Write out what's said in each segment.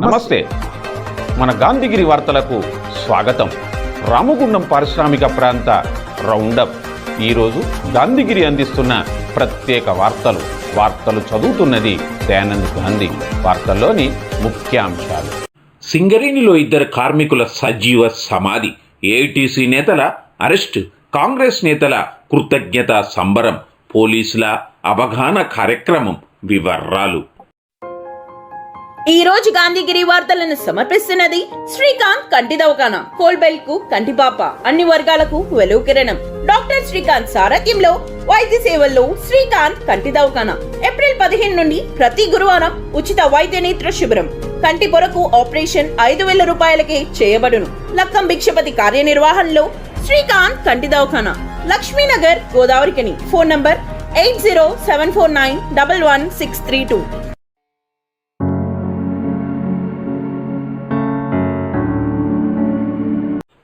నమస్తే. మన గాంధీగిరి వార్తలకు స్వాగతం. రామగుండం పారిశ్రామిక ప్రాంత రౌండప్. ఈరోజు గాంధీగిరి అందిస్తున్న ప్రత్యేక వార్తలు చదువుతున్నది దయానంద్ గాంధీ. వార్తల్లోని ముఖ్యాంశాలు. సింగరేణిలో 2 కార్మికుల సజీవ సమాధి. ఏఐటీసీ నేతల అరెస్టు, కాంగ్రెస్ నేతల కృతజ్ఞతా సంబరం, పోలీసుల అవగాహన కార్యక్రమం. వివరాలు. ఈ రోజు గాంధీగిరి వార్తలను సమర్పిస్తున్నది శ్రీకాంత్ కంటి దవాఖానా. కోల్బెల్ కు కంటిపాప, అన్ని వర్గాలకు వెలుగు కిరణం. డాక్టర్ శ్రీకాంత్ సారథ్యంలో వైద్య సేవల్లో శ్రీకాంత్ కంటి దవాఖానా. ఏప్రిల్ 15 నుండి ప్రతి గురువారం ఉచిత వైద్య నేత్ర శిబిరం. కంటి పొరకు ఆపరేషన్ 5,000 రూపాయలకే చేయబడును. లక్కం భిక్షపతి కార్యనిర్వహణలో శ్రీకాంత్ కంటి దవాఖానా, Lakshminagar, Godavarikhani. Phone number 8074911632.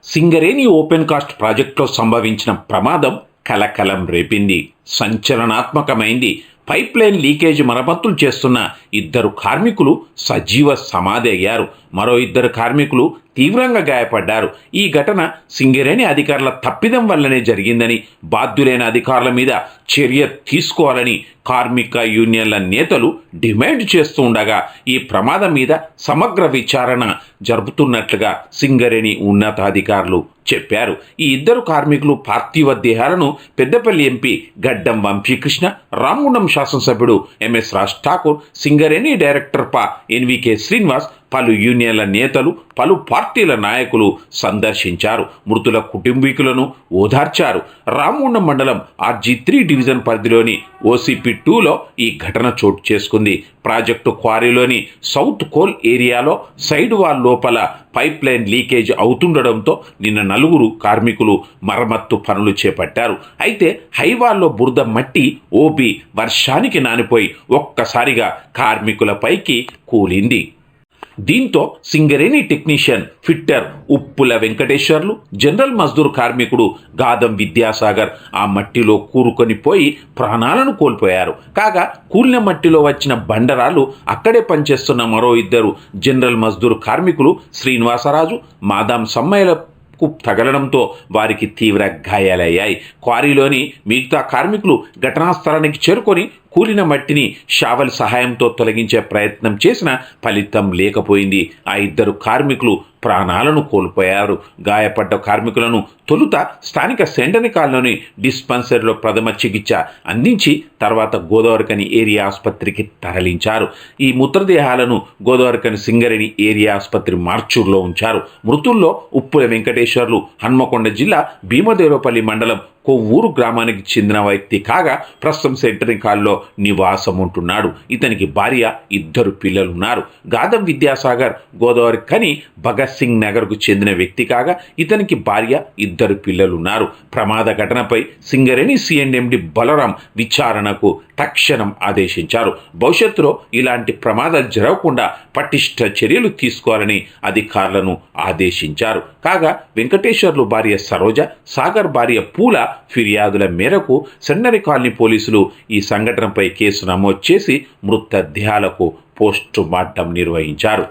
Singareni open cast ప్రాజెక్టులో సంభవించిన ప్రమాదం కలకలం రేపింది. సంచలనాత్మకమైంది. పైప్ లైన్ లీకేజ్ మరమ్మతులు చేస్తున్న 2 కార్మికులు సజీవ సమాధి అయ్యారు. మరో 2 కార్మికులు తీవ్రంగా గాయపడ్డారు. ఈ ఘటన సింగరేణి అధికారుల తప్పిదం వల్లనే జరిగిందని, బాధ్యులైన అధికారుల మీద చర్య తీసుకోవాలని కార్మిక యూనియన్ల నేతలు డిమాండ్ చేస్తూ ఉండగా, ఈ ప్రమాదం మీద సమగ్ర విచారణ జరుపుతున్నట్లుగా సింగరేణి ఉన్నతాధికారులు చెప్పారు. ఈ 2 కార్మికులు పార్థివ దేహాలను పెద్దపల్లి ఎంపీ గడ్డం వంశీకృష్ణ, రామగుండం శాసనసభ్యుడు MS Raj Thakur, Singareni director NVK Srinivas, పలు యూనియన్ల నేతలు, పలు పార్టీల నాయకులు సందర్శించారు. మృతుల కుటుంబీకులను ఓదార్చారు. రామగుండం మండలం RG3 డివిజన్ పరిధిలోని OCP2లో ఈ ఘటన చోటు చేసుకుంది. ప్రాజెక్టు క్వారీలోని సౌత్ కోల్ ఏరియాలో సైడ్ వాల్ లోపల పైప్ లైన్ లీకేజ్ అవుతుండడంతో నిన్న 4 కార్మికులు మరమ్మత్తు పనులు చేపట్టారు. అయితే హైవాల్లో బురద మట్టి ఓబి వర్షానికి నానిపోయి ఒక్కసారిగా కార్మికులపైకి కూలింది. దీంతో Singareni technician fitter Uppula Venkateswarlu, general మజ్దూర్ కార్మికుడు గాదం విద్యాసాగర్ ఆ మట్టిలో కూరుకొని పోయి ప్రాణాలను కోల్పోయారు. కాగా కూలిన మట్టిలో వచ్చిన బండరాలు అక్కడే పనిచేస్తున్న మరో 2 జనరల్ మజ్దూర్ కార్మికులు శ్రీనివాసరాజు, మాదాం సమ్మయ్యల తగలడంతో వారికి తీవ్ర గాయాలయ్యాయి. క్వారీలోని మిగతా కార్మికులు ఘటనా స్థలానికి చేరుకొని కూలిన మట్టిని షావల్ సహాయంతో తొలగించే ప్రయత్నం చేసిన ఫలితం లేకపోయింది. ఆ 2 కార్మికులు ప్రాణాలను కోల్పోయారు. గాయపడ్డ కార్మికులను తొలుత స్థానిక సెంటని కాలనీ డిస్పెన్సరీలో ప్రథమ చికిత్స అందించి తర్వాత గోదావరికని ఏరియా ఆసుపత్రికి తరలించారు. ఈ మృతదేహాలను గోదావరికని సింగరేణి ఏరియా ఆసుపత్రి మార్చూర్లో ఉంచారు. మృతుల్లో ఉప్పుల వెంకటేశ్వర్లు హన్మకొండ జిల్లా భీమదేవరపల్లి మండలం కొవ్వూరు గ్రామానికి చెందిన వ్యక్తి కాగా ప్రస్తుతం సెంటరీ కాల్లో నివాసం ఉంటున్నాడు. ఇతనికి భార్య, 2 పిల్లలున్నారు. గాదం విద్యాసాగర్ గోదావరి కని భగత్ సింగ్ నగర్కు చెందిన వ్యక్తి కాగా ఇతనికి భార్య, 2 పిల్లలున్నారు. ప్రమాద ఘటనపై సింగరేణి CNMD బలరాం విచారణకు తక్షణం ఆదేశించారు. భవిష్యత్తులో ఇలాంటి ప్రమాదాలు జరగకుండా పటిష్ట చర్యలు తీసుకోవాలని అధికారులను ఆదేశించారు. కాగా వెంకటేశ్వర్లు భార్య సరోజ, సాగర్ భార్య పూల ఫిర్యాదుల మేరకు సెంటరీ కాలనీ పోలీసులు ఈ సంఘటనపై కేసు నమోదు చేసి మృతదేహాలకు పోస్టు మార్టం నిర్వహించారు.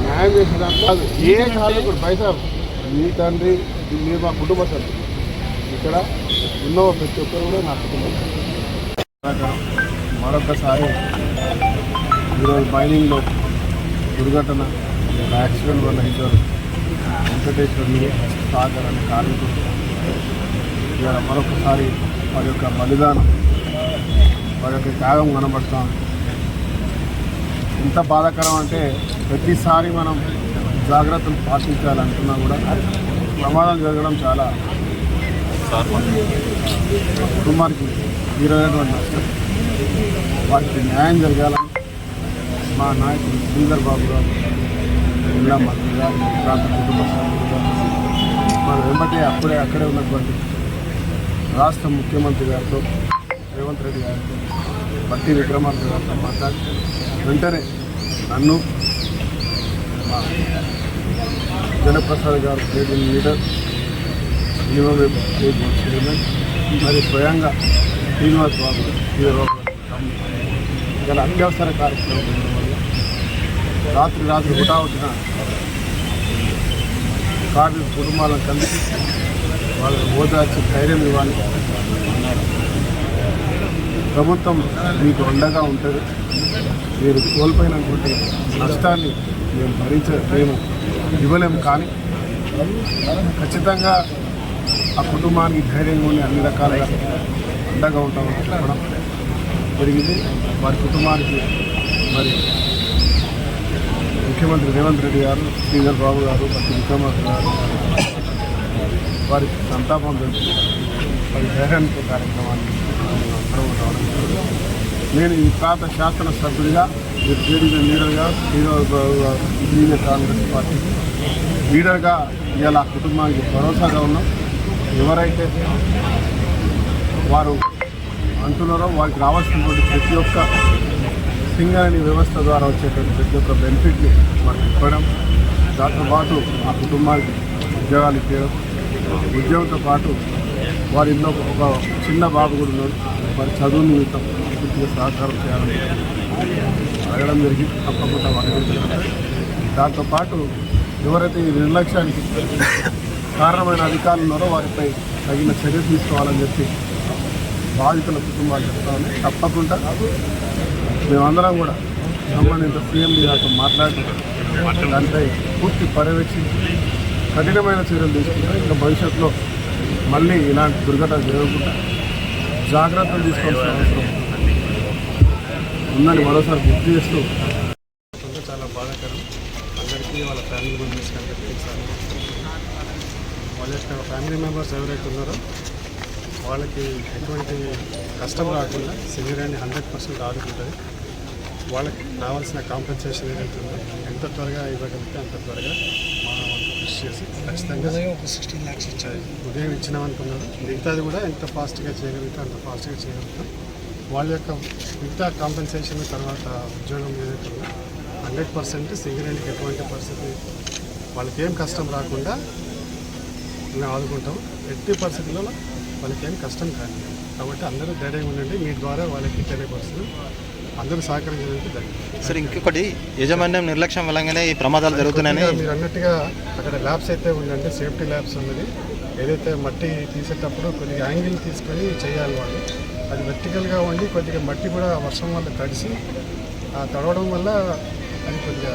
న్యాయం చేసిన కాదు ఏ కాదు పైసా మీ తండ్రి మీరు మా కుటుంబ సభ్యులు ఇక్కడ ఉన్న ప్రతి ఒక్కరు కూడా నా కుటుంబం. మరొకసారి ఈరోజు మైనింగ్లో దుర్ఘటన యాక్సిడెంట్ వల్ల ఇద్దరు వెంకటేశ్వర్లు సాగర్ అనే కార్మికులు ఇవాళ మరొకసారి వారి యొక్క బలిదానం, వారి యొక్క త్యాగం కనబడతాం. ఎంత బాధాకరం అంటే ప్రతిసారి మనం జాగ్రత్తలు పాటించాలనుకున్నా కూడా ప్రమాదం జరగడం చాలా కుటుంబానికి తీరనటువంటి నష్టం. వారికి న్యాయం జరగాలని మా నాయకుడు శ్రీధర్ బాబు గారు, జిల్లా మంత్రి గారు, ప్రాంత కుటుంబ సభ్యులుగా మన వెంబటే అక్కడే ఉన్నటువంటి రాష్ట్ర ముఖ్యమంత్రి గారితో, రేవంత్ రెడ్డి గారితో, బట్టి విక్రమార్క గారితో మాట్లాడి వెంటనే నన్ను, మా జనప్రసాద్ గారు state leader, EOM state board chairman, మరి స్వయంగా శ్రీనివాస్ బాబు ఇలా అత్యవసర కార్యక్రమం ఉండడం వల్ల రాత్రి హుటాహుటిన కార్మిక కుటుంబాలను కలిసి వాళ్ళని ఓదార్చి ధైర్యం ఇవ్వాలి. ప్రభుత్వం మీకు అండగా ఉంటుంది, మీరు కోల్పోయినటువంటి నష్టాన్ని మేము ఇవ్వలేము, కానీ ఖచ్చితంగా ఆ కుటుంబానికి ధైర్యంగా ఉండి అన్ని రకాలుగా అండగా ఉంటామని చెప్పడం జరిగింది. వారి కుటుంబానికి మరి ముఖ్యమంత్రి రేవంత్ రెడ్డి గారు, శ్రీధర్ బాబు గారు, బట్టి విక్రమార్క గారు వారికి సంతాపం తెలుసు. వారి ధైర్యానికి కార్యక్రమాన్ని నేను ఈ ప్రాంత శాసనసభ్యుడిగా, జేడీసీ లీడర్గా, శ్రీనివాస్ బాబు గారు సీనియర్ కాంగ్రెస్ పార్టీ లీడర్గా ఇవాళ ఆ కుటుంబానికి భరోసాగా ఉన్నాం. ఎవరైతే వారు అంటున్నారో వారికి రావాల్సినటువంటి ప్రతి ఒక్క సింగరేణి వ్యవస్థ ద్వారా వచ్చేటువంటి ప్రతి ఒక్క బెనిఫిట్ని వారికి ఇవ్వడం, దాంతో పాటు ఆ కుటుంబానికి ఉద్యోగాలు ఇవ్వడం, ఉద్యోగంతో పాటు వారి ఇంట్లో ఒక చిన్న బాబు కూడా ఉన్నాడు, వారి చదువు నిమిత్తం పూర్తిగా సహకారం చేయాలని అడగడం జరిగింది. తప్పకుండా వారికి దాంతోపాటు ఎవరైతే ఈ నిర్లక్ష్యానికి కారణమైన అధికారులు ఉన్నారో వారిపై తగిన చర్య తీసుకోవాలని చెప్పి బాధితుల కుటుంబాలు చెప్తామని, తప్పకుండా మేమందరం కూడా సంబంధిత సీఎం గారితో మాట్లాడి దానిపై పూర్తి పర్యవేక్షించి కఠినమైన చర్యలు తీసుకుంటాం. ఇంకా భవిష్యత్తులో మళ్ళీ ఇలాంటి దుర్ఘటన జరగకుండా జాగ్రత్తలు తీసుకోవాల్సిన అవసరం ఉందని మరోసారి గుర్తు చేస్తూ చాలా బాధాకరం. అందరికీ వాళ్ళ ఫ్యామిలీ మెంబర్స్ వాళ్ళ యొక్క ఫ్యామిలీ మెంబర్స్ ఎవరైతే ఉన్నారో వాళ్ళకి ఎటువంటి కష్టం రాకుండా సింగరేణి 100% ఆదుకుంటుంది. వాళ్ళకి రావాల్సిన కాంపెన్సేషన్ ఏదైతే ఉందో ఎంత త్వరగా ఇవ్వగలిగితే అంత త్వరగా మా వంతు కృషి చేసి ఖచ్చితంగా ఒక 16 lakhs ఇచ్చాయి. ఉదయం ఇచ్చినామనుకున్నారు, మిగతాది కూడా ఎంత ఫాస్ట్గా చేయగలిగితే అంత ఫాస్ట్గా చేయగలుగుతాం. వాళ్ళ యొక్క మిగతా కాంపెన్సేషన్ తర్వాత ఉద్యోగం ఏదైతే ఉందో 100% సింగరేణికి ఎటువంటి పరిస్థితి వాళ్ళకి ఏం కష్టం రాకుండా మేము ఆదుకుంటాం. ఎట్టి పరిస్థితుల్లో వాళ్ళకి ఏం కష్టం కాదు. కాబట్టి అందరూ ధైర్యంగా ఉండండి. మీ ద్వారా వాళ్ళకి తెలియపరుస్తుంది, అందరూ సహకరించడానికి ధన్యవాదాలు. సార్, ఇంకొకటి యాజమాన్యం నిర్లక్ష్యం వల్లనే ఈ ప్రమాదాలు జరుగుతున్నాయని మీరు అన్నట్టుగా అక్కడ ల్యాబ్స్ అయితే ఉందంటే సేఫ్టీ ల్యాబ్స్ ఉన్నది. ఏదైతే మట్టి తీసేటప్పుడు కొద్దిగా యాంగిల్ తీసుకొని చేయాలి వాళ్ళు. అది వెర్టికల్గా ఉండి కొద్దిగా మట్టి కూడా వర్షం వల్ల తడిసి ఆ తడవడం వల్ల అది కొద్దిగా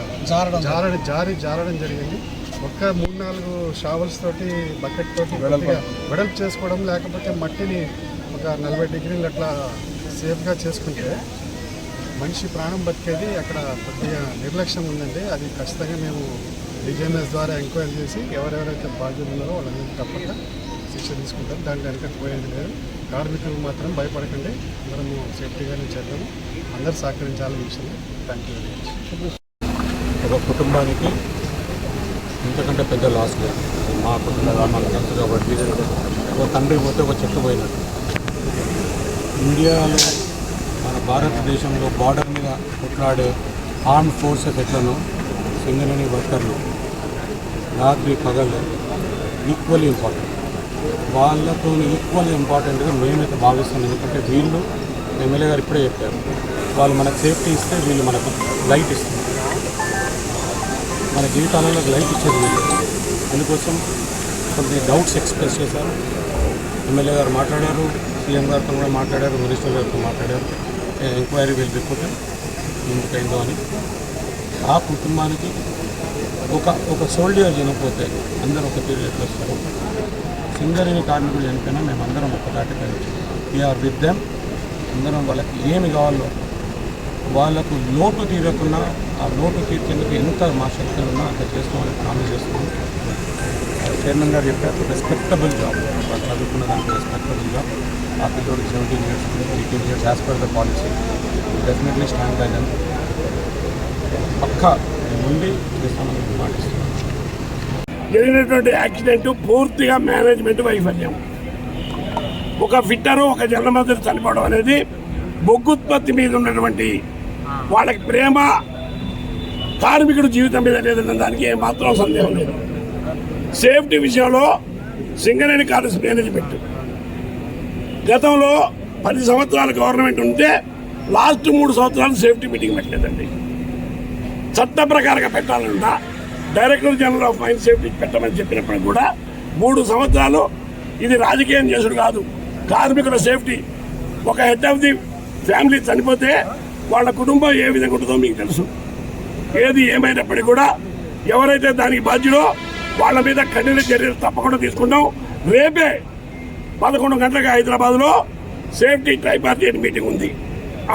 జారడం జరిగింది. ఒక్క 3-4 షావల్స్ తోటి బకెట్ తోటి వెడల్పు చేసుకోవడం, లేకపోతే మట్టిని ఒక 40 degrees అట్లా సేఫ్గా చేసుకుంటే మనిషి ప్రాణం బతికేది. అక్కడ కొద్దిగా నిర్లక్ష్యం ఉందండి. అది ఖచ్చితంగా మేము డిజైనర్స్ ద్వారా ఎంక్వైరీ చేసి ఎవరెవరైతే బాధ్యులు ఉన్నారో వాళ్ళందరికీ తప్పక శిక్ష తీసుకుంటారు. దాంట్లో వెనక పోయేది లేదు. కార్మికులు మాత్రం భయపడకండి, మనము సేఫ్టీగానే చేద్దాము. అందరూ సహకరించాలని విషయం. Thank you very much. ఒక కుటుంబానికి ఇంతకంటే పెద్ద లాస్ లేదు. మా కుటుంబంలో మాకు తెలుసు కాబట్టి ఒక తండ్రి పోతే ఒక చెట్టు పోయినట్టు. ఇండియాలో మన భారతదేశంలో బార్డర్ మీద కొట్లాడే ఆర్మ్డ్ ఫోర్సెస్ ఎట్లనో సింగరేణి వర్కర్లు రాత్రి పగలు ఈక్వల్లీ ఇంపార్టెంట్. వాళ్ళతో ఈక్వల్లీ ఇంపార్టెంట్గా మేమైతే భావిస్తున్నాం. ఎందుకంటే వీళ్ళు ఎమ్మెల్యే గారు ఇప్పుడే చెప్పారు, వాళ్ళు మనకు సేఫ్టీ ఇస్తే వీళ్ళు మనకు లైట్ ఇస్తారు. మన జీవితాలలో లైఫ్ ఇచ్చేది వీళ్ళు. అందుకోసం కొన్ని డౌట్స్ ఎక్స్ప్రెస్ చేశారు. ఎమ్మెల్యే గారు మాట్లాడారు, సీఎం గారితో కూడా మాట్లాడారు, మినిస్టర్ గారితో మాట్లాడారు. ఎంక్వైరీ వీళ్ళు రిపోర్ట్ ఎందుకైందో అని. ఆ కుటుంబానికి ఒక సోల్డియర్ చనిపోతే అందరూ ఒక తీరు ఎట్లా వస్తారు. సింగరేణి కార్మికులు చనిపోయినా మేమందరం ఒక్కదాటిపై వీఆర్ విత్ దెమ్. అందరం వాళ్ళకి ఏమి కావాలో వాళ్ళకు లోటు తీరకుండా ఆ లోటు తీర్చేందుకు ఎంత మా శక్తులు ఉన్నా అంత చేసుకోవాలని ప్రామిస్ చేస్తున్నాం. చైర్మన్ గారు చెప్పారు రెస్పెక్టబుల్ జాబ్, వాళ్ళు చదువుకున్న దానికి రెస్పెక్టబుల్ జాబ్. ఆ పిల్లోడికి 17 years 18 years as per the policy definitely stand by them. పక్కా ముందు చేస్తామని మాటిస్తున్నాం. జరిగినటువంటి యాక్సిడెంట్ పూర్తిగా మేనేజ్మెంట్ వైఫల్యం. ఒక ఫిట్టరు ఒక జనరల్ మేనేజర్ చనిపోవడం అనేది బొగ్గుత్పత్తి మీద ఉన్నటువంటి వాళ్ళకి ప్రేమ కార్మికుడు జీవితం మీద లేదన్న దానికి ఏమాత్రం సందేహం లేదు. సేఫ్టీ విషయంలో సింగరేణి కాలేజ్ మేనేజ్మెంట్ గతంలో 10 సంవత్సరాల గవర్నమెంట్ ఉంటే లాస్ట్ 3 సంవత్సరాలు సేఫ్టీ మీటింగ్ పెట్టలేదండి. చట్ట ప్రకారంగా పెట్టాలన్నా director general of mine safety పెట్టమని చెప్పినప్పుడు కూడా 3 సంవత్సరాలు ఇది రాజకీయం చేసుడు కాదు, కార్మికుల సేఫ్టీ. ఒక హెడ్ ఆఫ్ ది ఫ్యామిలీ చనిపోతే వాళ్ళ కుటుంబం ఏ విధంగా ఉంటుందో మీకు తెలుసు. ఏది ఏమైనప్పటికీ కూడా ఎవరైతే దానికి బాధ్యుడో వాళ్ళ మీద కఠిన చర్యలు తప్పకుండా తీసుకుంటాం. రేపే 11 గంటలకు హైదరాబాద్లో సేఫ్టీ ట్రైపార్టీ మీటింగ్ ఉంది.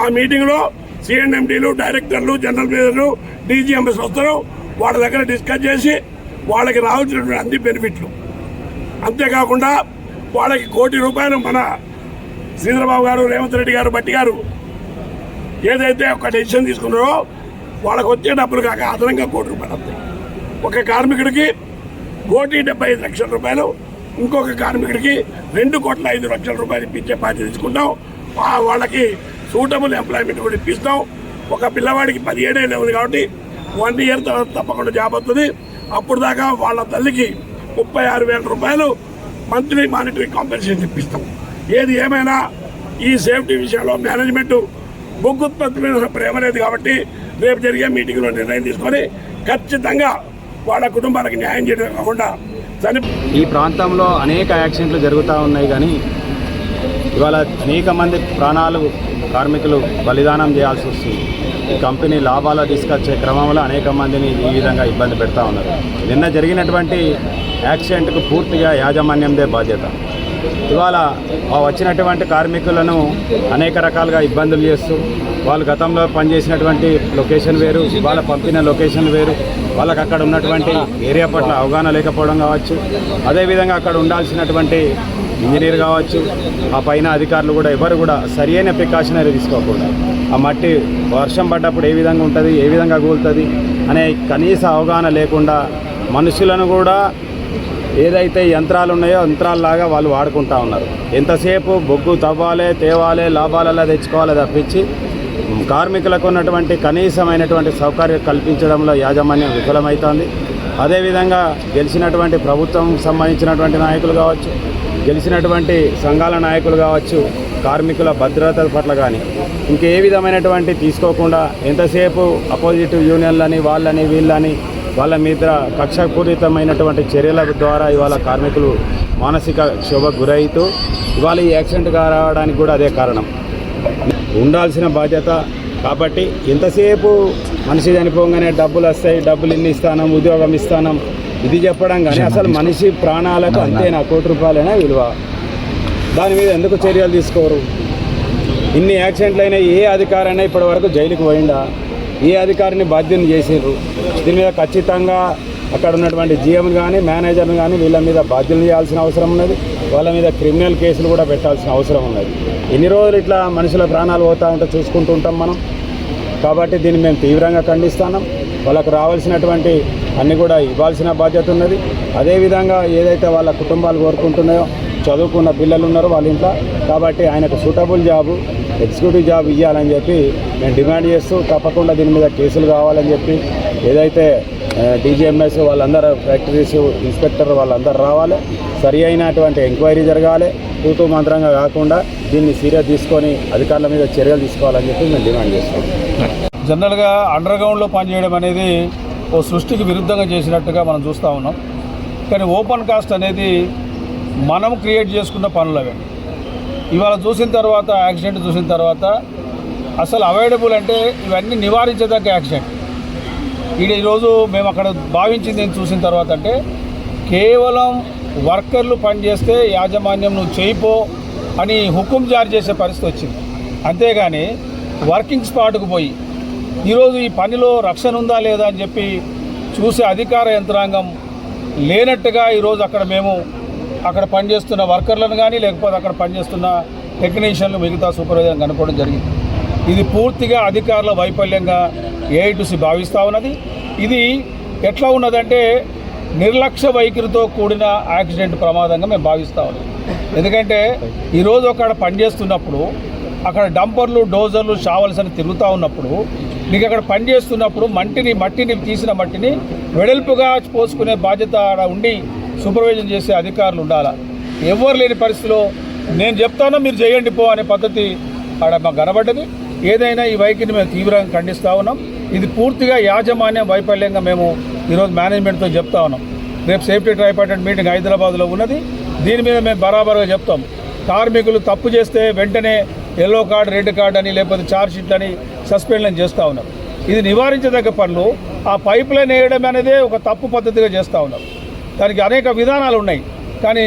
ఆ మీటింగ్లో సిఎండ్ఎండీలు, డైరెక్టర్లు, జనరల్ మేనేజర్లు, డీజీఎంఎస్ వస్తారు. వాళ్ళ దగ్గర డిస్కస్ చేసి వాళ్ళకి రావాల్సినటువంటి అన్ని బెనిఫిట్లు, అంతేకాకుండా వాళ్ళకి ₹1 కోటి మన శ్రీధరబాబు గారు, రేవంత్ రెడ్డి గారు, బట్టి గారు ఏదైతే ఒక డెసిషన్ తీసుకున్నారో వాళ్ళకి వచ్చే డబ్బులు కాక అదనంగా ₹1 కోటి వస్తాయి. ఒక కార్మికుడికి ₹1,75,00,000, ఇంకొక కార్మికుడికి ₹2,05,00,000 ఇప్పించే బాధ్యత తీసుకుంటాం. వాళ్ళకి సూటబుల్ ఎంప్లాయ్మెంట్ కూడా ఇప్పిస్తాం. ఒక పిల్లవాడికి 17 ఏళ్ళు ఉంది కాబట్టి 1 year తర్వాత తప్పకుండా జాబ్ వస్తుంది. అప్పుడు దాకా వాళ్ళ తల్లికి ₹36,000 మంత్లీ మానిటరీ కాంపెన్సేషన్ ఇప్పిస్తాం. ఏది ఏమైనా ఈ సేఫ్టీ విషయంలో మేనేజ్మెంట్ బొగ్గుత్పత్తి మీద ప్రేమ లేదు కాబట్టి రేపు జరిగే మీటింగ్లో నిర్ణయం తీసుకొని ఖచ్చితంగా వాళ్ళ కుటుంబాలకు న్యాయం చేయడం కాకుండా ఈ ప్రాంతంలో అనేక యాక్సిడెంట్లు జరుగుతూ ఉన్నాయి. కానీ ఇవాళ అనేక మంది ప్రాణాలు కార్మికులు బలిదానం చేయాల్సి వస్తుంది. ఈ కంపెనీ లాభాలు తీసుకొచ్చే క్రమంలో అనేక మందిని ఈ విధంగా ఇబ్బంది పెడతా ఉన్నారు. నిన్న జరిగినటువంటి యాక్సిడెంట్కు పూర్తిగా యాజమాన్యందే బాధ్యత. ఇవాళ వచ్చినటువంటి కార్మికులను అనేక రకాలుగా ఇబ్బందులు చేస్తూ వాళ్ళు గతంలో పనిచేసినటువంటి లొకేషన్ వేరు, ఇవాళ పంపిన లొకేషన్ వేరు, వాళ్ళకి అక్కడ ఉన్నటువంటి ఏరియా పట్ల అవగాహన లేకపోవడం కావచ్చు, అదేవిధంగా అక్కడ ఉండాల్సినటువంటి ఇంజనీర్ కావచ్చు, ఆ పైన అధికారులు కూడా ఎవరు కూడా సరియైన ప్రికాషనరీ తీసుకోకుండా ఆ మట్టి వర్షం పడ్డప్పుడు ఏ విధంగా ఉంటుంది, ఏ విధంగా కూలుతుంది అనే కనీస అవగాహన లేకుండా మనుషులను కూడా ఏదైతే యంత్రాలు ఉన్నాయో యంత్రాలలాగా వాళ్ళు వాడుకుంటూ ఉన్నారు. ఎంతసేపు బొగ్గు తవ్వాలి, తేవాలి, లాభాలలో తెచ్చుకోవాలి తప్పించి కార్మికులకు ఉన్నటువంటి కనీసమైనటువంటి సౌకర్యం కల్పించడంలో యాజమాన్యం విఫలమవుతోంది. అదేవిధంగా గెలిచినటువంటి ప్రభుత్వం సంబంధించినటువంటి నాయకులు కావచ్చు, గెలిచినటువంటి సంఘాల నాయకులు కావచ్చు, కార్మికుల భద్రత పట్ల కానీ ఇంకే విధమైనటువంటి తీసుకోకుండా ఎంతసేపు అపోజిట్ యూనియన్లని వాళ్ళని వీళ్ళని వాళ్ళ మీద కక్షపూరితమైనటువంటి చర్యల ద్వారా ఇవాళ కార్మికులు మానసిక క్షోభకు గురవుతూ ఇవాళ ఈ యాక్సిడెంట్ రావడానికి కూడా అదే కారణం. ఉండాల్సిన బాధ్యత కాబట్టి ఎంతసేపు మనిషి చనిపోగానే డబ్బులు వస్తాయి, డబ్బులు ఇన్ని ఇస్తానం, ఉద్యోగం ఇస్తానం ఇది చెప్పడం కానీ అసలు మనిషి ప్రాణాలకు అంతేనా ₹1,00,00,000 విలువ? దాని మీద ఎందుకు చర్యలు తీసుకోరు? ఇన్ని యాక్సిడెంట్లు అయినా ఏ అధికారైనా ఇప్పటి వరకు జైలుకు పోయిందా? ఏ అధికారిని బాధ్యుని చేసిండ్రు? దీని మీద ఖచ్చితంగా అక్కడ ఉన్నటువంటి జీఎం కానీ మేనేజర్ని కానీ వీళ్ళ మీద బాధ్యులు చేయాల్సిన అవసరం ఉన్నది. వాళ్ళ మీద క్రిమినల్ కేసులు కూడా పెట్టాల్సిన అవసరం ఉన్నది. ఎన్ని రోజులు ఇట్లా మనుషుల ప్రాణాలు పోతూ ఉంటే చూసుకుంటూ ఉంటాం మనం. కాబట్టి దీన్ని మేము తీవ్రంగా ఖండిస్తున్నాం. వాళ్ళకు రావాల్సినటువంటి అన్నీ కూడా ఇవ్వాల్సిన బాధ్యత ఉన్నది. అదేవిధంగా ఏదైతే వాళ్ళ కుటుంబాలు కోరుకుంటున్నాయో చదువుకున్న పిల్లలు ఉన్నారో వాళ్ళ ఇంట్లో, కాబట్టి ఆయనకు సూటబుల్ జాబు, ఎగ్జిక్యూటివ్ జాబ్ ఇవ్వాలని చెప్పి మేము డిమాండ్ చేస్తూ తప్పకుండా దీని మీద కేసులు కావాలని చెప్పి ఏదైతే డీజీఎంఎస్ వాళ్ళందరూ ఫ్యాక్టరీస్ ఇన్స్పెక్టర్ వాళ్ళందరూ రావాలి, సరి అయినటువంటి ఎంక్వైరీ జరగాలి, తూతూ మంత్రంగా కాకుండా దీన్ని సీరియస్ తీసుకొని అధికారుల మీద చర్యలు తీసుకోవాలని చెప్పి మేము డిమాండ్ చేస్తాం. జనరల్గా అండర్ గ్రౌండ్లో పనిచేయడం అనేది ఓ సృష్టికి విరుద్ధంగా చేసినట్టుగా మనం చూస్తూ ఉన్నాం. కానీ ఓపెన్ కాస్ట్ అనేది మనం క్రియేట్ చేసుకున్న పనులు అవి. ఇవాళ చూసిన తర్వాత యాక్సిడెంట్ చూసిన తర్వాత అసలు అవైలబుల్ అంటే ఇవన్నీ నివారించేదాకా యాక్సిడెంట్. ఈరోజు మేము అక్కడ భావించింది ఏం చూసిన తర్వాత అంటే కేవలం వర్కర్లు పనిచేస్తే యాజమాన్యం నువ్వు చేయిపో అని హుకుం జారీ చేసే పరిస్థితి వచ్చింది. అంతేగాని వర్కింగ్ స్పాట్కు పోయి ఈరోజు ఈ పనిలో రక్షణ ఉందా లేదా అని చెప్పి చూసే అధికార యంత్రాంగం లేనట్టుగా ఈరోజు అక్కడ పనిచేస్తున్న వర్కర్లను కానీ లేకపోతే అక్కడ పనిచేస్తున్న టెక్నీషియన్లు మిగతా సూపర్వైజర్ కనుక్కోవడం జరిగింది. ఇది పూర్తిగా అధికారుల వైఫల్యంగా ఏఐటీసీ భావిస్తూ ఉన్నది. ఇది ఎట్లా ఉన్నదంటే నిర్లక్ష్య వైఖరితో కూడిన యాక్సిడెంట్ ప్రమాదంగా మేము భావిస్తూ ఉన్నాం. ఎందుకంటే ఈరోజు అక్కడ పనిచేస్తున్నప్పుడు అక్కడ డంపర్లు డోజర్లు షావల్స్ అని తిరుగుతూ ఉన్నప్పుడు నీకు అక్కడ పనిచేస్తున్నప్పుడు మట్టిని తీసిన మట్టిని వెడల్పుగా పోసుకునే బాధ్యత ఆడ ఉండి సూపర్వైజన్ చేసే అధికారులు ఉండాలా. ఎవరు లేని పరిస్థితిలో నేను చెప్తానో మీరు చేయండి పో అనే పద్ధతి ఆడ మాకు కనబడ్డది. ఏదైనా ఈ వైఖరిని మేము తీవ్రంగా ఖండిస్తూ ఉన్నాం. ఇది పూర్తిగా యాజమాన్యం వైఫల్యంగా మేము ఈరోజు మేనేజ్మెంట్తో చెప్తా ఉన్నాం. రేపు సేఫ్టీ ట్రైపార్టెంట్ మీటింగ్ హైదరాబాద్లో ఉన్నది. దీని మీద మేము బరాబరుగా చెప్తాం. కార్మికులు తప్పు చేస్తే వెంటనే ఎల్లో కార్డు రెడ్ కార్డు అని లేకపోతే ఛార్జ్ షీట్లు అని సస్పెండ్ చేస్తూ ఉన్నారు. ఇది నివారించదగ్గ పనులు. ఆ పైప్ లైన్ వేయడం అనేదే ఒక తప్పు పద్ధతిగా చేస్తూ ఉన్నారు. దానికి అనేక విధానాలు ఉన్నాయి. కానీ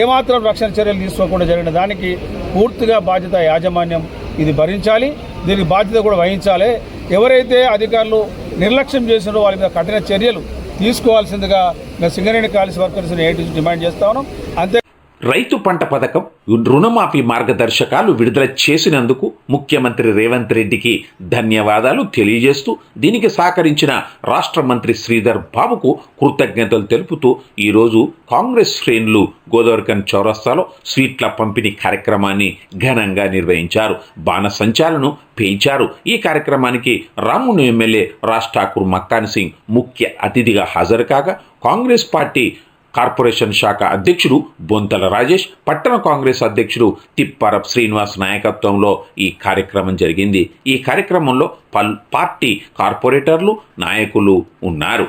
ఏమాత్రం రక్షణ చర్యలు తీసుకోకుండా జరిగిన దానికి పూర్తిగా బాధ్యత యాజమాన్యం ఇది భరించాలి. దీనికి బాధ్యత కూడా వహించాలి. ఎవరైతే అధికారులు నిర్లక్ష్యం చేసినారో వాళ్ళ మీద కఠిన చర్యలు తీసుకోవాల్సిందిగా మేము సింగరేణి కాలేజ్ వర్కర్స్ని ఏఐటీసీ డిమాండ్ చేస్తా ఉన్నాం. అంతే రైతు పంట పథకం రుణమాఫీ మార్గదర్శకాలు విడుదల చేసినందుకు ముఖ్యమంత్రి రేవంత్ రెడ్డికి ధన్యవాదాలు తెలియజేస్తూ దీనికి సహకరించిన రాష్ట్ర మంత్రి శ్రీధర్ బాబుకు కృతజ్ఞతలు తెలుపుతూ ఈరోజు కాంగ్రెస్ శ్రేణులు గోదావరిఖన్ చౌరస్తాలో స్వీట్ల పంపిణీ కార్యక్రమాన్ని ఘనంగా నిర్వహించారు. బాణసంచాలను పేయించారు. ఈ కార్యక్రమానికి రామును ఎమ్మెల్యే రాజ్ ఠాకూర్ మక్కాన్ సింగ్ ముఖ్య అతిథిగా హాజరు కాగా కాంగ్రెస్ పార్టీ కార్పొరేషన్ శాఖ అధ్యక్షుడు బొంతల రాజేష్, పట్టణ కాంగ్రెస్ అధ్యక్షుడు తిప్పారప్ శ్రీనివాస్ నాయకత్వంలో ఈ కార్యక్రమం జరిగింది. ఈ కార్యక్రమంలో పార్టీ కార్పొరేటర్లు నాయకులు ఉన్నారు.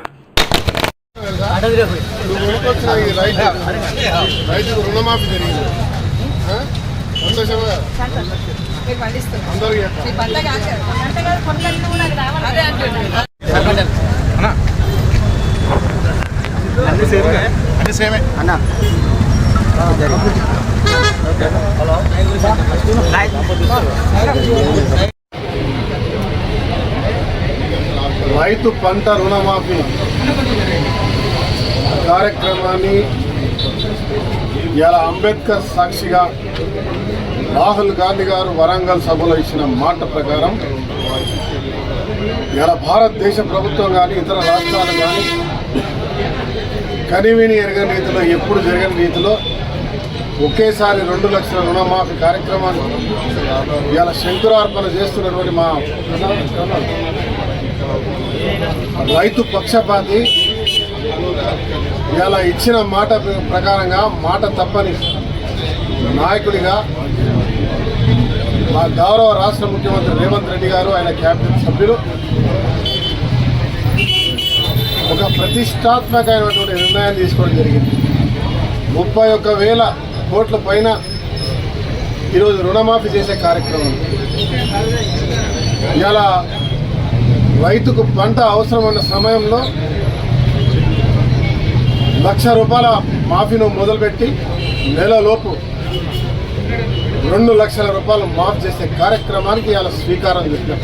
రైతు పంట రుణమాఫీ కార్యక్రమాన్ని ఇలా అంబేద్కర్ సాక్షిగా రాహుల్ గాంధీ గారు వరంగల్ సభలో ఇచ్చిన మాట ప్రకారం ఇలా భారతదేశ ప్రభుత్వం కానీ ఇతర రాష్ట్రాలు కానీ కనివిని ఎరగని రీతిలో ఎప్పుడు జరగని రీతిలో ఒకేసారి 2 లక్షల రుణమాఫీ కార్యక్రమాన్ని ఇలా శంకురార్పణ చేస్తున్నటువంటి మా రైతు పక్షపాతి ఇలా ఇచ్చిన మాట ప్రకారంగా మాట తప్పని నాయకుడిగా మా గౌరవ రాష్ట్ర ముఖ్యమంత్రి రేవంత్ రెడ్డి గారు ఆయన క్యాబినెట్ సభ్యులు ఒక ప్రతిష్టాత్మకమైనటువంటి నిర్ణయం తీసుకోవడం జరిగింది. 31,000 కోట్ల పైన ఈరోజు రుణమాఫీ చేసే కార్యక్రమం. ఇలా రైతుకు పంట అవసరమైన సమయంలో ₹1,00,000 మాఫీను మొదలుపెట్టి నెలలోపు ₹2,00,000 మాఫీ చేసే కార్యక్రమానికి ఇలా స్వీకారం చుట్టాం.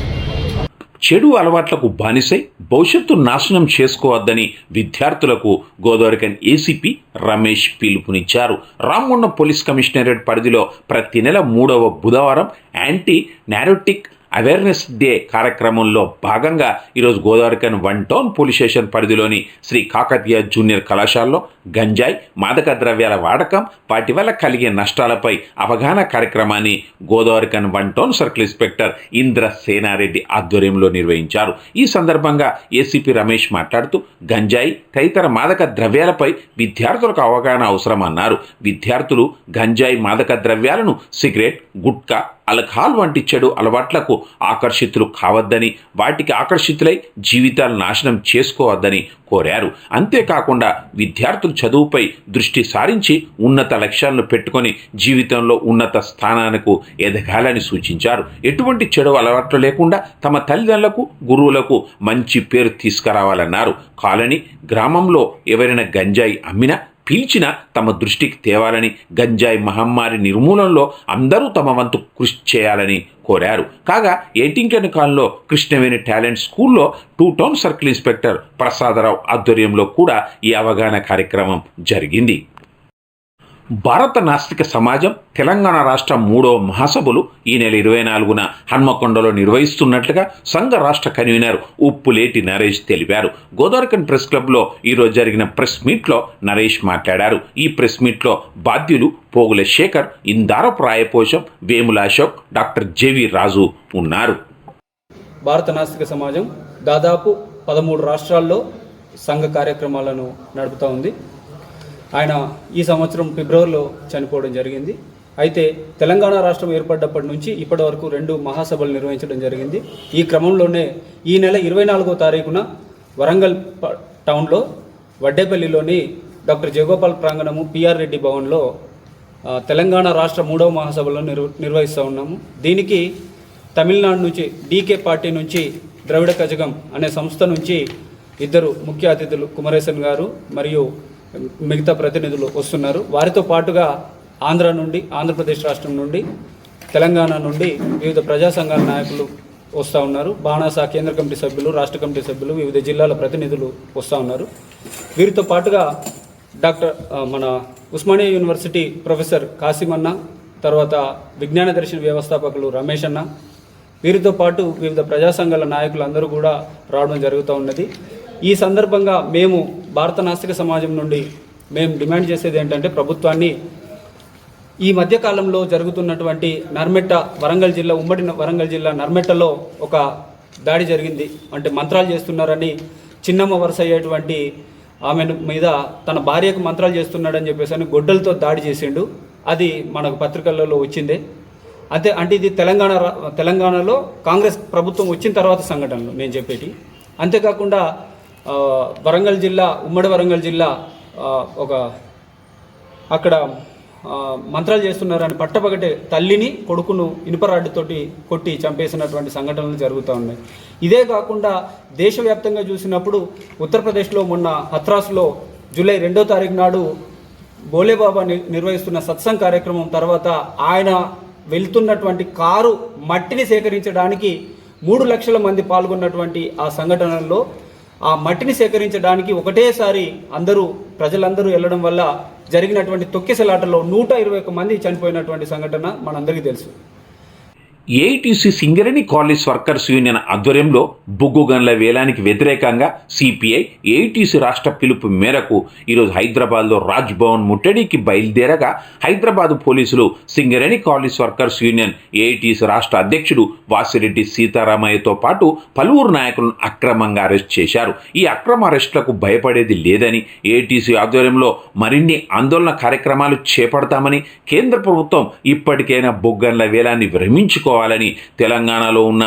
చెడు అలవాట్లకు బానిసై భవిష్యత్తు నాశనం చేసుకోవద్దని విద్యార్థులకు గోదావరిఖన్ ఏసీపీ రమేష్ పిలుపునిచ్చారు. రామగుండం పోలీస్ కమిషనరేట్ పరిధిలో ప్రతి నెల 3వ బుధవారం యాంటీ నార్కోటిక్ అవేర్నెస్ డే కార్యక్రమంలో భాగంగా ఈరోజు గోదావరిఖన్ 1 టౌన్ పోలీస్ స్టేషన్ పరిధిలోని శ్రీ కాకతీయ జూనియర్ కళాశాలలో గంజాయి మాదక ద్రవ్యాల వాడకం వాటి వల్ల కలిగే నష్టాలపై అవగాహన కార్యక్రమాన్ని Godavarikhani 1 town circle inspector Indra Sena Reddy ఆధ్వర్యంలో నిర్వహించారు. ఈ సందర్భంగా ఏసీపీ రమేష్ మాట్లాడుతూ గంజాయి తదితర మాదక ద్రవ్యాలపై విద్యార్థులకు అవగాహన అవసరమన్నారు. విద్యార్థులు గంజాయి మాదక ద్రవ్యాలను సిగరెట్, గుట్కా, ఆల్కహాల్ వంటి చెడు అలవాట్లకు ఆకర్షితులు కావద్దని, వాటికి ఆకర్షితులై జీవితాలు నాశనం చేసుకోవద్దని కోరారు. అంతేకాకుండా విద్యార్థులు చదువుపై దృష్టి సారించి ఉన్నత లక్ష్యాలను పెట్టుకొని జీవితంలో ఉన్నత స్థానానికి ఎదగాలని సూచించారు. ఎటువంటి చెడు అలవాట్లు లేకుండా తమ తల్లిదండ్రులకు, గురువులకు మంచి పేరు తీసుకురావాలన్నారు. కాలనీ, గ్రామంలో ఎవరైనా గంజాయి అమ్మినా పీల్చిన తమ దృష్టికి తేవాలని, గంజాయి మహమ్మారి నిర్మూలనలో అందరూ తమ వంతు కృషి చేయాలని కోరారు. కాగా ఏటింకన్ కాలంలో కృష్ణవేణి టాలెంట్ స్కూల్లో 2 టౌన్ సర్కిల్ ఇన్స్పెక్టర్ ప్రసాదరావు ఆధ్వర్యంలో కూడా ఈ అవగాహన కార్యక్రమం జరిగింది. భారత నాస్తిక సమాజం తెలంగాణ రాష్ట్ర 3వ మహాసభలు ఈ నెల 24న హన్మకొండలో నిర్వహిస్తున్నట్లుగా సంఘ రాష్ట్ర కన్వీనర్ ఉప్పులేటి నరేష్ తెలిపారు. గోదావరికన్ ప్రెస్ క్లబ్లో ఈరోజు జరిగిన ప్రెస్ మీట్లో నరేష్ మాట్లాడారు. ఈ ప్రెస్ మీట్లో బాధ్యులు పోగుల శేఖర్, ఇందారపు రాయపోషం, వేముల అశోక్, డాక్టర్ జేవి రాజు ఉన్నారు. భారత నాస్తిక సమాజం దాదాపు 13 రాష్ట్రాల్లో సంఘ కార్యక్రమాలను నడుపుతూ ఉంది. ఆయన ఈ సంవత్సరం ఫిబ్రవరిలో చనిపోవడం జరిగింది. అయితే తెలంగాణ రాష్ట్రం ఏర్పడ్డప్పటి నుంచి ఇప్పటి వరకు 2 మహాసభలు నిర్వహించడం జరిగింది. ఈ క్రమంలోనే ఈ నెల 24వ తారీఖున వరంగల్ టౌన్లో వడ్డేపల్లిలోని డాక్టర్ జయగోపాల్ ప్రాంగణము పిఆర్ రెడ్డి భవన్లో తెలంగాణ రాష్ట్ర 3వ మహాసభలను నిర్వహిస్తూ ఉన్నాము. దీనికి తమిళనాడు నుంచి డీకే పార్టీ నుంచి ద్రవిడ కజగం అనే సంస్థ నుంచి 2 ముఖ్య అతిథులు కుమరేశన్ గారు మరియు మిగతా ప్రతినిధులు వస్తున్నారు. వారితో పాటుగా ఆంధ్ర నుండి, ఆంధ్రప్రదేశ్ రాష్ట్రం నుండి, తెలంగాణ నుండి వివిధ ప్రజా సంఘాల నాయకులు వస్తూ ఉన్నారు. బాణాసా కేంద్ర కమిటీ సభ్యులు, రాష్ట్ర కమిటీ సభ్యులు, వివిధ జిల్లాల ప్రతినిధులు వస్తూ ఉన్నారు. వీరితో పాటుగా మన ఉస్మానియా యూనివర్సిటీ ప్రొఫెసర్ కాసిమన్న, తర్వాత విజ్ఞాన దర్శన వ్యవస్థాపకులు రమేష్ అన్న, వీరితో పాటు వివిధ ప్రజా సంఘాల నాయకులు అందరూ కూడా రావడం జరుగుతూ ఉన్నది. ఈ సందర్భంగా మేము భారత నాస్తిక సమాజం నుండి మేము డిమాండ్ చేసేది ఏంటంటే, ప్రభుత్వాన్ని ఈ మధ్యకాలంలో జరుగుతున్నటువంటి నర్మెట్ట వరంగల్ జిల్లా, ఉమ్మడి వరంగల్ జిల్లా నర్మెట్టలో ఒక దాడి జరిగింది. అంటే మంత్రాలు చేస్తున్నారని చిన్నమ్మ వరుస అయ్యేటువంటి ఆమె మీద తన భార్యకు మంత్రాలు చేస్తున్నాడని చెప్పేసి అని గొడ్డలతో దాడి చేసిండు. అది మనకు పత్రికలలో వచ్చిందే. అంటే ఇది తెలంగాణలో కాంగ్రెస్ ప్రభుత్వం వచ్చిన తర్వాత సంఘటనలు నేను చెప్పేటి. అంతేకాకుండా వరంగల్ జిల్లా, ఉమ్మడి వరంగల్ జిల్లా అక్కడ మంత్రాలు చేస్తున్నారని పట్టపగటే తల్లిని, కొడుకును ఇనుపరాడ్డుతోటి కొట్టి చంపేసినటువంటి సంఘటనలు జరుగుతూ ఉన్నాయి. ఇదే కాకుండా దేశవ్యాప్తంగా చూసినప్పుడు ఉత్తరప్రదేశ్లో మొన్న హత్రాస్లో జూలై 2వ తారీఖు నాడు బోలేబాబా నిర్వహిస్తున్న సత్సంగ్ కార్యక్రమం తర్వాత ఆయన వెళ్తున్నటువంటి కారు మట్టిని సేకరించడానికి 3 లక్షల మంది పాల్గొన్నటువంటి ఆ సంఘటనల్లో ఆ మట్టిని సేకరించడానికి ఒకటేసారి ప్రజలందరూ వెళ్ళడం వల్ల జరిగినటువంటి తొక్కిసలాటలో 121 మంది చనిపోయినటువంటి సంఘటన మనందరికీ తెలుసు. AITC Singareni college workers union ఆధ్వర్యంలో బొగ్గు గన్ల వేలానికి వ్యతిరేకంగా సిపిఐ ఏఐటీసీ రాష్ట్ర పిలుపు మేరకు ఈరోజు హైదరాబాద్లో రాజ్ భవన్ ముట్టడికి బయలుదేరగా హైదరాబాద్ పోలీసులు Singareni college workers union AITC రాష్ట్ర అధ్యక్షుడు వాసిరెడ్డి సీతారామయ్యతో పాటు పలువురు నాయకులను అక్రమంగా అరెస్ట్ చేశారు. ఈ అక్రమ అరెస్టులకు భయపడేది లేదని, ఏఐటీసీ ఆధ్వర్యంలో మరిన్ని ఆందోళన కార్యక్రమాలు చేపడతామని, కేంద్ర ప్రభుత్వం ఇప్పటికైనా బొగ్గన్ల వేలాన్ని విరమించుకో ాలని, తెలంగాణలో ఉన్న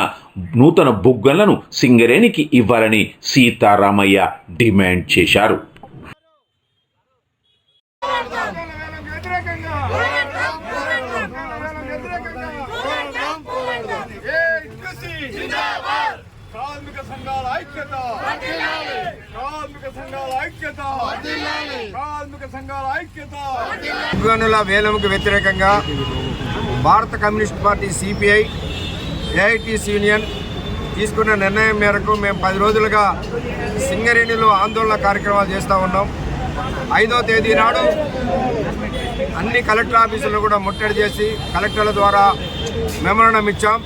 నూతన బొగ్గలను సింగరేణికి ఇవ్వాలని సీతారామయ్య డిమాండ్ చేశారు. బొగ్గు వేలంకు వ్యతిరేకంగా భారత communist party CPI AITC union తీసుకున్న నిర్ణయం మేరకు మేము 10 రోజులుగా సింగరేణిలో ఆందోళన కార్యక్రమాలు చేస్తూ ఉన్నాం. 5వ తేదీ నాడు అన్ని కలెక్టర్ ఆఫీసులను కూడా ముట్టడి చేసి కలెక్టర్ల ద్వారా మెమోరాండం ఇచ్చాం.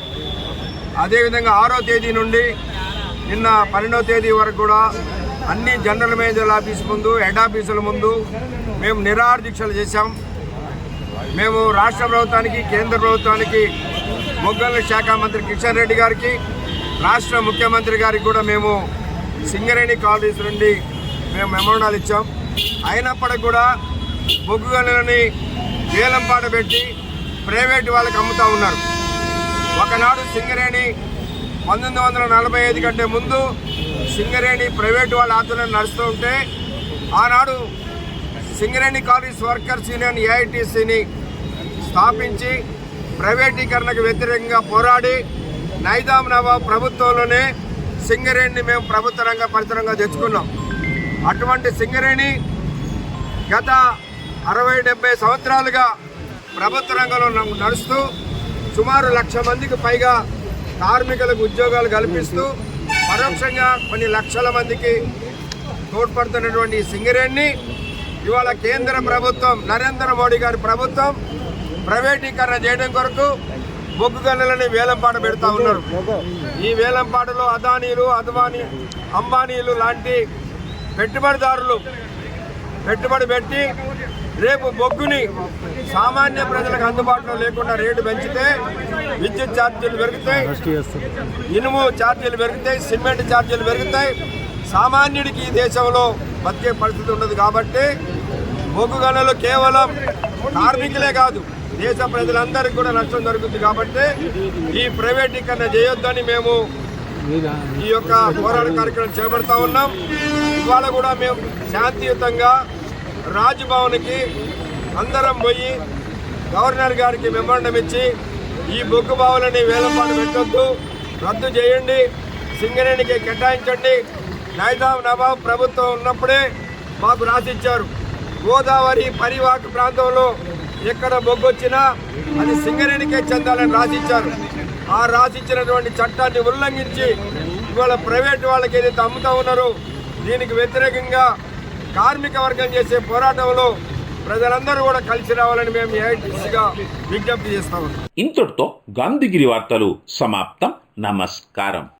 అదేవిధంగా 6వ తేదీ నుండి నిన్న 12వ తేదీ వరకు కూడా అన్ని జనరల్ మేనేజర్ల ఆఫీస్ ముందు, హెడ్ ఆఫీసుల ముందు మేము నిరాహార దీక్షలు చేశాం. మేము రాష్ట్ర ప్రభుత్వానికి, కేంద్ర ప్రభుత్వానికి, బొగ్గల శాఖ మంత్రి కిషన్ రెడ్డి గారికి, రాష్ట్ర ముఖ్యమంత్రి గారికి కూడా మేము సింగరేణి కాలేజ్ నుండి మేము మెమోరాండాలు ఇచ్చాం. అయినప్పటికీ కూడా బొగ్గు గనులని వేలంపాట పెట్టి ప్రైవేటు వాళ్ళకి అమ్ముతూ ఉన్నారు. ఒకనాడు సింగరేణి 1945 కంటే ముందు సింగరేణి ప్రైవేటు వాళ్ళ ఆధ్వర్యంలో నడుస్తూ ఉంటే, ఆనాడు సింగరేణి కాలేజ్ వర్కర్స్ యూనియన్ ఏఐటీసీని స్థాపించి ప్రైవేటీకరణకు వ్యతిరేకంగా పోరాడి నైజాం నవాబ్ ప్రభుత్వంలోనే సింగరేణిని మేము ప్రభుత్వ రంగ పరిసరంగా తెచ్చుకున్నాం. అటువంటి సింగరేణి గత 60-70 సంవత్సరాలుగా ప్రభుత్వ రంగంలో నడుస్తూ సుమారు 1,00,000 మందికి పైగా కార్మికులకు ఉద్యోగాలు కల్పిస్తూ పరోక్షంగా కొన్ని లక్షల మందికి తోడ్పడుతున్నటువంటి సింగరేణిని ఇవాళ కేంద్ర ప్రభుత్వం నరేంద్ర మోడీ గారి ప్రభుత్వం ప్రైవేటీకరణ చేయడం కొరకు బొగ్గు గనులని వేలంపాట పెడతా ఉన్నారు. ఈ వేలంపాటలో అదానీలు అంబానీలు లాంటి పెట్టుబడిదారులు పెట్టుబడి పెట్టి రేపు బొగ్గుని సామాన్య ప్రజలకు అందుబాటులో లేకుండా రేటు పెంచితే విద్యుత్ ఛార్జీలు పెరుగుతాయి, ఇనుము ఛార్జీలు పెరుగుతాయి, సిమెంట్ ఛార్జీలు పెరుగుతాయి. సామాన్యుడికి ఈ దేశంలో బతికే పరిస్థితి ఉండదు. కాబట్టి బొగ్గు గనులు కేవలం కార్మికులే కాదు దేశ ప్రజలందరికీ కూడా నష్టం జరుగుతుంది. కాబట్టి ఈ ప్రైవేటీకరణ చేయొద్దని మేము ఈ యొక్క పోరాట కార్యక్రమం చేపడతా ఉన్నాం. ఇవాళ కూడా మేము శాంతియుతంగా రాజ్భవన్కి అందరం పోయి గవర్నర్ గారికి మెమోరాండం ఇచ్చి ఈ బొగ్గు బావులని వేలంపాటు పెట్టొద్దు, రద్దు చేయండి, సింగరేణికి కేటాయించండి. నవాబ్ ప్రభుత్వం ఉన్నప్పుడే మాకు రాసిచ్చారు, గోదావరి పరివాహక ప్రాంతంలో ఎక్కడ బొగ్గు వచ్చినా అది సింగరేణికే చెందాలని రాసిచ్చారు. ఆ రాసిచ్చినటువంటి చట్టాన్ని ఉల్లంఘించి ఇవాళ ప్రైవేట్ వాళ్ళకి ఏదైతే అమ్ముతా ఉన్నారో దీనికి వ్యతిరేకంగా కార్మిక వర్గం చేసే పోరాటంలో ప్రజలందరూ కూడా కలిసి రావాలని మేము ఏఐటీసీగా విజ్ఞప్తి చేస్తా ఉన్నాం. ఇంతటితో గాంధీగిరి వార్తలు సమాప్తం. నమస్కారం.